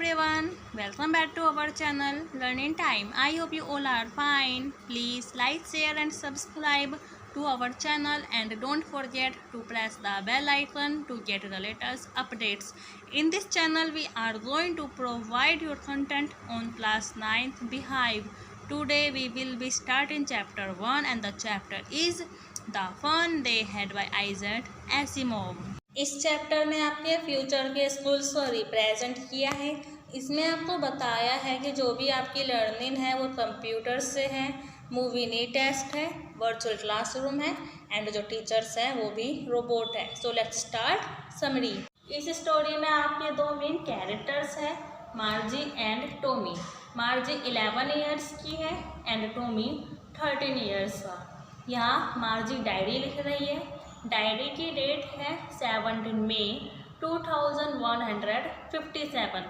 everyone, welcome back to our channel Learning Time. I hope you all are fine. Please like, share and subscribe to our channel and don't forget to press the bell icon to get the latest updates. In this channel we are going to provide your content on class 9th Beehive. Today we will be starting chapter 1 and the chapter is The Fun They Had by Isaac Asimov. इस chapter में आपके future के schools को represent किया है। इसमें आपको बताया है कि जो भी आपकी लर्निंग है वो कंप्यूटर से है, मूवी नी टेस्ट है, वर्चुअल क्लासरूम है एंड जो टीचर्स हैं वो भी रोबोट है। So let's start summary. इस स्टोरी में आपके दो मेन कैरेक्टर्स हैं, मार्जी एंड टॉमी। मार्जी 11 ईयर्स की है एंड टॉमी 13 ईयर्स का। यहाँ मार्जी डायरी लिख रही है। डायरी की डेट है 17 मई 2157।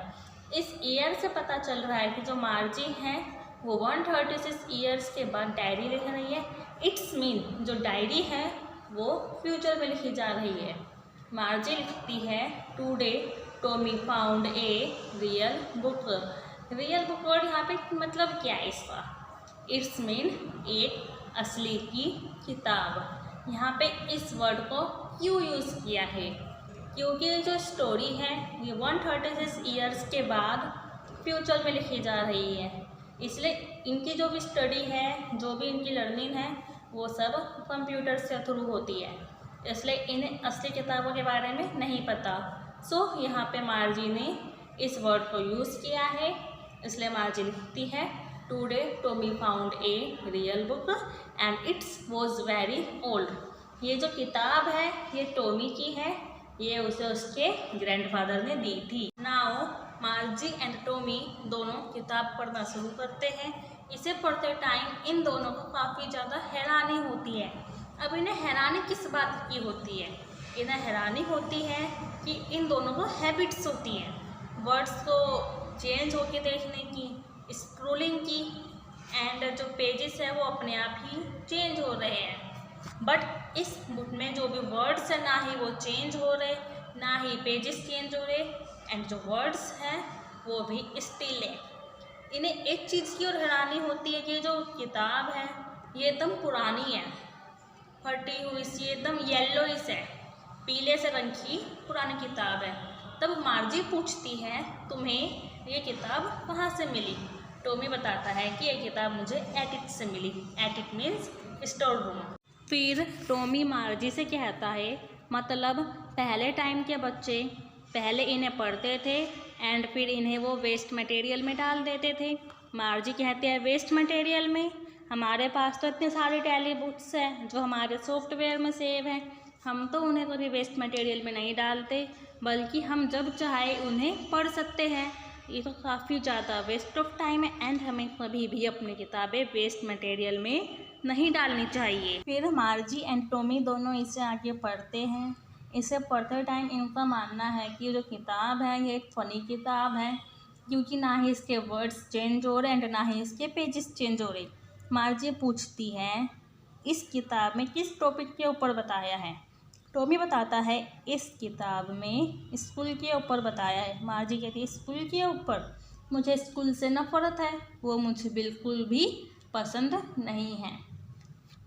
इस ईयर से पता चल रहा है कि जो मार्जी है वो 136 ईयर्स के बाद डायरी लिख रही है। इट्स मीन जो डायरी है वो फ्यूचर में लिखी जा रही है। मार्जी लिखती है today Tommy found a real book. Real book word यहाँ पे मतलब क्या है इसका? इट्स मीन एक असली की किताब। यहाँ पे इस वर्ड को क्यों यूज़ किया है? क्योंकि जो स्टोरी है ये 136 ईयर्स के बाद फ्यूचर में लिखी जा रही है, इसलिए इनकी जो भी स्टडी है, जो भी इनकी लर्निंग है वो सब कंप्यूटर से थ्रू होती है, इसलिए इन्हें असली किताबों के बारे में नहीं पता। सो यहाँ पे मार्जी ने इस वर्ड को यूज़ किया है, इसलिए मार्जी लिखती है today Tommy found a real book and it's was very old. ये जो किताब है ये टॉमी की है, ये उसे उसके ग्रैंडफादर ने दी थी। नाउ मार्जी एंड टॉमी दोनों किताब पढ़ना शुरू करते हैं। इसे पढ़ते टाइम इन दोनों को काफ़ी ज़्यादा हैरानी होती है। अब इन्हें हैरानी किस बात की होती है? इन्हें हैरानी होती है कि इन दोनों को हैबिट्स होती हैं वर्ड्स को चेंज होके देखने की, स्क्रोलिंग की एंड जो पेजेस है वो अपने आप ही चेंज हो रहे हैं। बट इस बुक में जो भी वर्ड्स है ना ही वो चेंज हो रहे, ना ही पेजेस चेंज हो रहे एंड जो वर्ड्स हैं वो भी स्टिल है। इन्हें एक चीज़ की और हैरानी होती है कि जो किताब है ये एकदम पुरानी है, फटी हुई सी, एकदम येलोइश है, पीले से रंग की पुरानी किताब है। तब मार्जी पूछती है तुम्हें ये किताब कहाँ से मिली? टॉमी बताता है कि ये किताब मुझे एटिक से मिली। Attic means store room. फिर टॉमी मार्जी से कहता है मतलब पहले टाइम के बच्चे पहले इन्हें पढ़ते थे एंड फिर इन्हें वो वेस्ट मटेरियल में डाल देते थे। मार्जी कहते हैं वेस्ट मटेरियल में? हमारे पास तो इतने सारे टैली बुक्स हैं जो हमारे सॉफ्टवेयर में सेव हैं, हम तो उन्हें कभी वेस्ट मटेरियल में नहीं डालते, बल्कि हम जब चाहे उन्हें पढ़ सकते हैं। ये तो काफ़ी ज़्यादा वेस्ट ऑफ टाइम है एंड हमें कभी भी अपनी किताबें वेस्ट मटेरियल में नहीं डालनी चाहिए। फिर मार्जी एंड टॉमी दोनों इसे आगे पढ़ते हैं। इसे पढ़ते टाइम इनका मानना है कि जो किताब है ये एक फ़नी किताब है, क्योंकि ना ही इसके वर्ड्स चेंज हो रहे एंड ना ही इसके पेजेस चेंज हो रहे। मार्जी पूछती है इस किताब में किस टॉपिक के ऊपर बताया है? टॉमी बताता है इस किताब में स्कूल के ऊपर बताया है। मार्जी कहती है स्कूल के ऊपर? मुझे स्कूल से नफरत है, वो मुझे बिल्कुल भी पसंद नहीं है।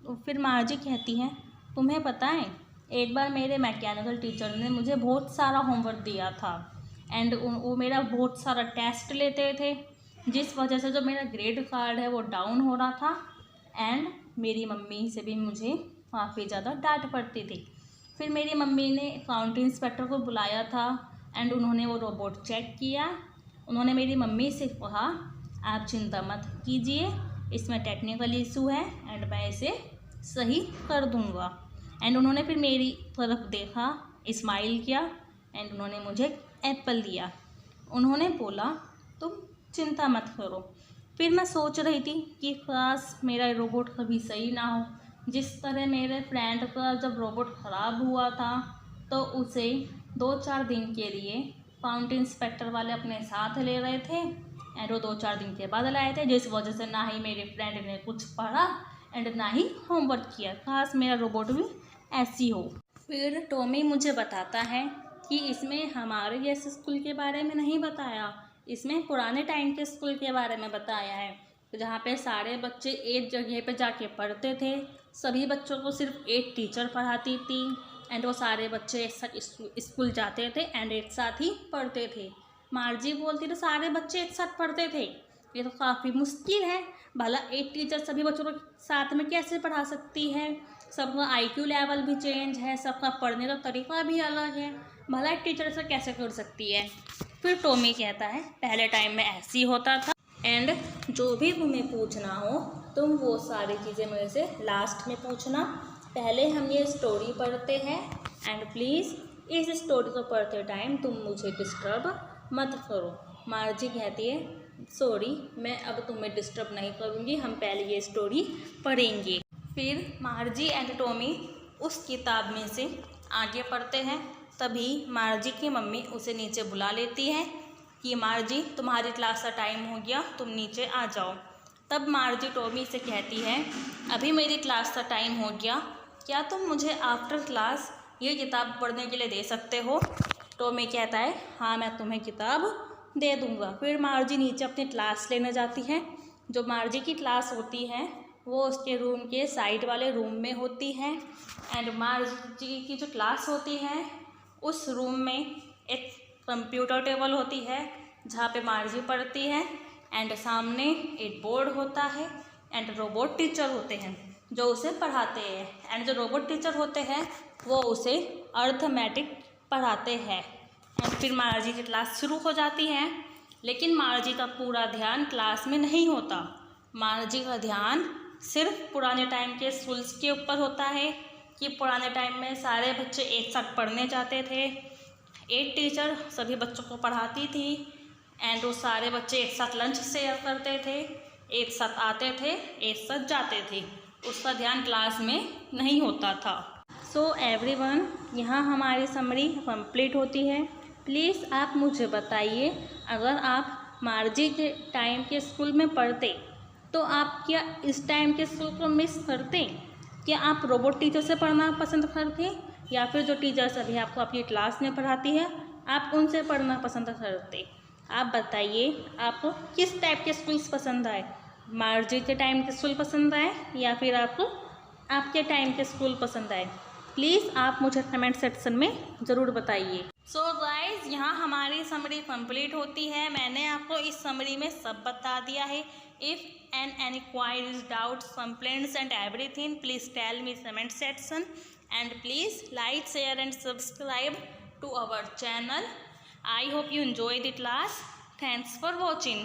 तो फिर मार्जी कहती है तुम्हें पता है एक बार मेरे मैकेनिकल टीचर ने मुझे बहुत सारा होमवर्क दिया था एंड वो मेरा बहुत सारा टेस्ट लेते थे, जिस वजह से जो मेरा ग्रेड कार्ड है वो डाउन हो रहा था एंड मेरी मम्मी से भी मुझे काफ़ी ज़्यादा डांट पड़ती थी। फिर मेरी मम्मी ने अकाउंट इंस्पेक्टर को बुलाया था एंड उन्होंने वो रोबोट चेक किया। उन्होंने मेरी मम्मी से कहा आप चिंता मत कीजिए, इसमें टेक्निकल इशू है एंड मैं इसे सही कर दूंगा। एंड उन्होंने फिर मेरी तरफ देखा, स्माइल किया एंड उन्होंने मुझे एप्पल दिया। उन्होंने बोला तुम चिंता मत करो। फिर मैं सोच रही थी कि काश मेरा रोबोट कभी सही ना हो। जिस तरह मेरे फ्रेंड का जब रोबोट ख़राब हुआ था तो उसे 2-4 दिन के लिए अकाउंट इंस्पेक्टर वाले अपने साथ ले रहे थे एंड वो 2-4 दिन के बाद लाए थे, जिस वजह से ना ही मेरे फ्रेंड ने कुछ पढ़ा एंड ना ही होमवर्क किया। खास मेरा रोबोट भी ऐसी हो। फिर टॉमी मुझे बताता है कि इसमें हमारे जैसे स्कूल के बारे में नहीं बताया, इसमें पुराने टाइम के स्कूल के बारे में बताया है, जहाँ पे सारे बच्चे एक जगह पे जाके पढ़ते थे। सभी बच्चों को सिर्फ एक टीचर पढ़ाती थी एंड वो सारे बच्चे एक साथ स्कूल जाते थे एंड एक साथ ही पढ़ते थे। मार्जी बोलती थी सारे बच्चे एक साथ पढ़ते थे, ये तो काफ़ी मुश्किल है, भला एक टीचर सभी बच्चों को साथ में कैसे पढ़ा सकती है। सबका IQ लेवल भी चेंज है, सबका पढ़ने का तरीका भी अलग है, भला एक टीचर से कैसे कर सकती है। फिर टॉमी कहता है पहले टाइम में ऐसे ही होता था एंड जो भी तुम्हें पूछना हो तुम वो सारी चीज़ें मेरे से लास्ट में पूछना, पहले हम ये स्टोरी पढ़ते हैं एंड प्लीज़ इस स्टोरी को पढ़ते टाइम तुम मुझे डिस्टर्ब मत करो। मार्जी कहती है सॉरी, मैं अब तुम्हें डिस्टर्ब नहीं करूँगी, हम पहले ये स्टोरी पढ़ेंगे। फिर मार्जी एंड टॉमी उस किताब में से आगे पढ़ते हैं। तभी मार्जी की मम्मी उसे नीचे बुला लेती है कि मार्जी तुम्हारी क्लास का टाइम हो गया, तुम नीचे आ जाओ। तब मार्जी टॉमी से कहती है अभी मेरी क्लास का टाइम हो गया, क्या तुम मुझे आफ्टर क्लास ये किताब पढ़ने के लिए दे सकते हो। टॉमी कहता है हाँ मैं तुम्हें किताब दे दूँगा। फिर मार्जी नीचे अपनी क्लास लेने जाती है। जो मार्जी की क्लास होती है वो उसके रूम के साइड वाले रूम में होती है एंड मार्जी की जो क्लास होती है उस रूम में एक कंप्यूटर टेबल होती है जहाँ पे मार्जी पढ़ती है एंड सामने एक बोर्ड होता है एंड रोबोट टीचर होते हैं जो उसे पढ़ाते हैं एंड जो रोबोट टीचर होते हैं वो उसे अर्थमेटिक पढ़ाते हैं। एंड फिर मार्जी की क्लास शुरू हो जाती है, लेकिन मार्जी का पूरा ध्यान क्लास में नहीं होता। मार्जी का ध्यान सिर्फ पुराने टाइम के स्कूल्स के ऊपर होता है कि पुराने टाइम में सारे बच्चे एक साथ पढ़ने जाते थे, एक टीचर सभी बच्चों को पढ़ाती थी एंड वो सारे बच्चे एक साथ लंच शेयर करते थे, एक साथ आते थे, एक साथ जाते थे, उसका ध्यान क्लास में नहीं होता था। सो एवरीवन, यहाँ हमारी समरी कंप्लीट होती है। प्लीज़ आप मुझे बताइए अगर आप मार्जी के टाइम के स्कूल में पढ़ते तो आप क्या इस टाइम के स्कूल को मिस करते? क्या आप रोबोट टीचर से पढ़ना पसंद करते या फिर जो टीचर्स अभी आपको अपनी क्लास में पढ़ाती है आप उनसे पढ़ना पसंद करते? आप बताइए आपको किस टाइप के स्कूल्स पसंद आए, मार्जी के टाइम के स्कूल पसंद आए या फिर आपको आपके टाइम के स्कूल पसंद आए? प्लीज़ आप मुझे कमेंट सेक्शन में ज़रूर बताइए। सो गाइज, यहाँ हमारी समरी कंप्लीट होती है। मैंने आपको इस समरी में सब बता दिया है। If any queries, doubts, complaints and everything, please tell me comment section and please like, share and subscribe to our channel. I hope you enjoy the class. Thanks for watching.